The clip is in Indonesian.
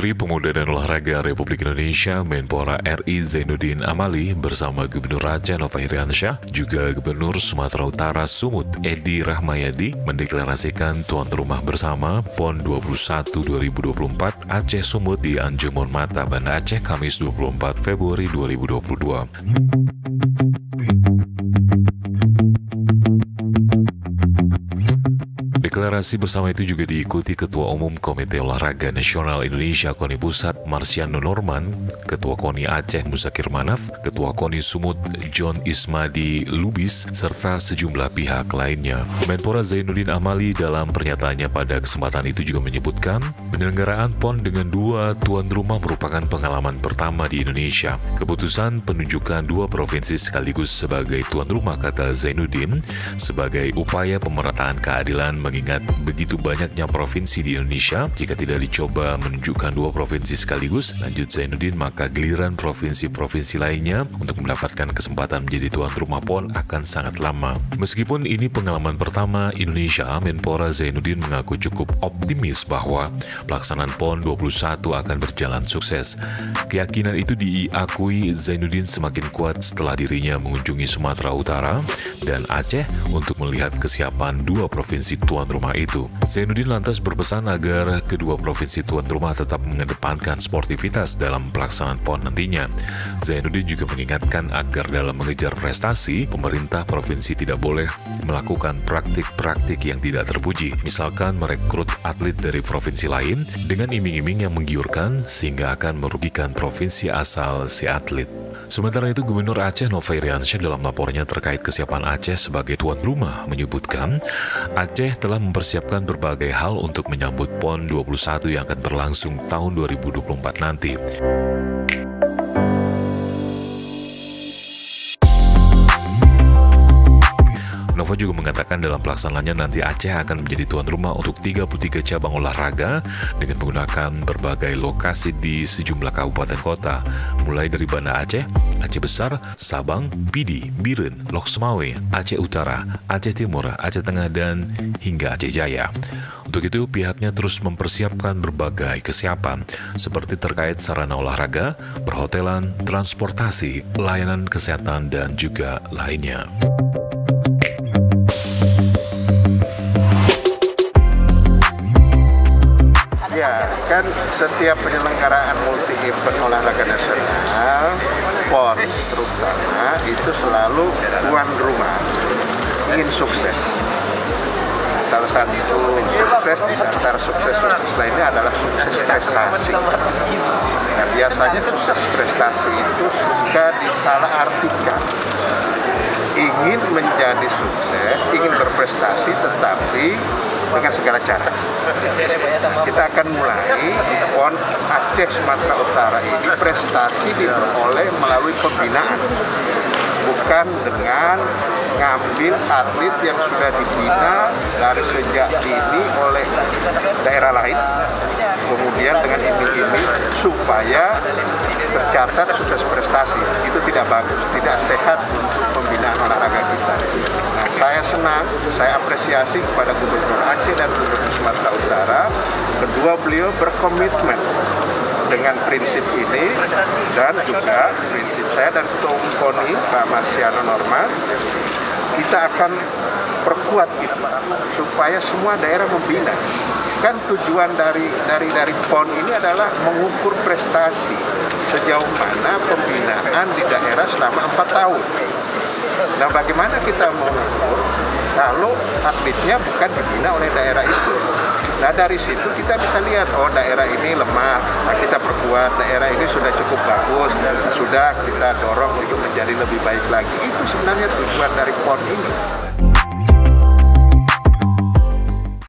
Menteri Pemuda dan Olahraga Republik Indonesia Menpora RI Zainuddin Amali bersama Gubernur Aceh Nova Iriansyah, juga Gubernur Sumatera Utara Sumut Edi Rahmayadi mendeklarasikan tuan rumah bersama PON 21 2024 Aceh Sumut di Anjung Monmata, Banda Aceh, Kamis 24 Februari 2022. Deklarasi bersama itu juga diikuti Ketua Umum Komite Olahraga Nasional Indonesia KONI Pusat Marsiano Norman, Ketua KONI Aceh Muzakir Manaf, Ketua KONI Sumut John Ismadi Lubis, serta sejumlah pihak lainnya. Menpora Zainuddin Amali dalam pernyataannya pada kesempatan itu juga menyebutkan, penyelenggaraan PON dengan dua tuan rumah merupakan pengalaman pertama di Indonesia. Keputusan penunjukan dua provinsi sekaligus sebagai tuan rumah, kata Zainuddin, sebagai upaya pemerataan keadilan mengingat begitu banyaknya provinsi di Indonesia. Jika tidak dicoba menunjukkan dua provinsi sekaligus, lanjut Zainuddin, maka giliran provinsi-provinsi lainnya untuk mendapatkan kesempatan menjadi tuan rumah PON akan sangat lama. Meskipun ini pengalaman pertama Indonesia, Menpora Zainuddin mengaku cukup optimis bahwa pelaksanaan PON 21 akan berjalan sukses. Keyakinan itu diakui Zainuddin semakin kuat setelah dirinya mengunjungi Sumatera Utara dan Aceh untuk melihat kesiapan dua provinsi tuan rumah itu. Zainuddin lantas berpesan agar kedua provinsi tuan rumah tetap mengedepankan sportivitas dalam pelaksanaan PON nantinya. Zainuddin juga mengingatkan agar dalam mengejar prestasi, pemerintah provinsi tidak boleh melakukan praktik-praktik yang tidak terpuji, misalkan merekrut atlet dari provinsi lain dengan iming-iming yang menggiurkan sehingga akan merugikan provinsi asal si atlet. Sementara itu, Gubernur Aceh Nova Iriansyah dalam laporannya terkait kesiapan Aceh sebagai tuan rumah menyebutkan, Aceh telah mempersiapkan berbagai hal untuk menyambut PON 21 yang akan berlangsung tahun 2024 nanti. Nova juga mengatakan dalam pelaksanaannya nanti Aceh akan menjadi tuan rumah untuk 33 cabang olahraga dengan menggunakan berbagai lokasi di sejumlah kabupaten kota, mulai dari Banda Aceh, Aceh Besar, Sabang, Pidi, Biren, Lok Sumawe, Aceh Utara, Aceh Timur, Aceh Tengah, dan hingga Aceh Jaya. Untuk itu, pihaknya terus mempersiapkan berbagai kesiapan, seperti terkait sarana olahraga, perhotelan, transportasi, layanan kesehatan, dan juga lainnya. Ya, kan setiap penyelenggaraan multi-event olahraga nasional, PON terutama, itu selalu tuan rumah ingin sukses. Salah satu sukses di antara sukses lainnya adalah sukses prestasi. Nah, biasanya sukses prestasi itu suka disalahartikan. Ingin menjadi sukses, ingin berprestasi, tetapi dengan segala cara. Kita akan mulai di PON Aceh Sumatera Utara ini prestasi diperoleh melalui pembinaan, bukan dengan ngambil atlet yang sudah dibina dari sejak dini oleh daerah lain, kemudian dengan iming-iming supaya tercatat sukses prestasi. Itu tidak bagus, tidak sehat untuk pembinaan olahraga kita. Nah, saya senang, saya apresiasi kepada Gubernur Aceh dan Gubernur Sumatera Utara. Kedua beliau berkomitmen dengan prinsip ini, dan juga prinsip saya dan Ketua Umum KONI Pak Marsiano Norman, kita akan perkuat itu supaya semua daerah membina. Kan tujuan dari PON ini adalah mengukur prestasi sejauh mana pembinaan di daerah selama 4 tahun. Nah, bagaimana kita mengukur kalau atletnya bukan dibina oleh daerah itu? Nah, dari situ kita bisa lihat, oh daerah ini lemah, nah kita perkuat, daerah ini sudah cukup bagus, sudah kita dorong untuk menjadi lebih baik lagi. Itu sebenarnya tujuan dari PON ini.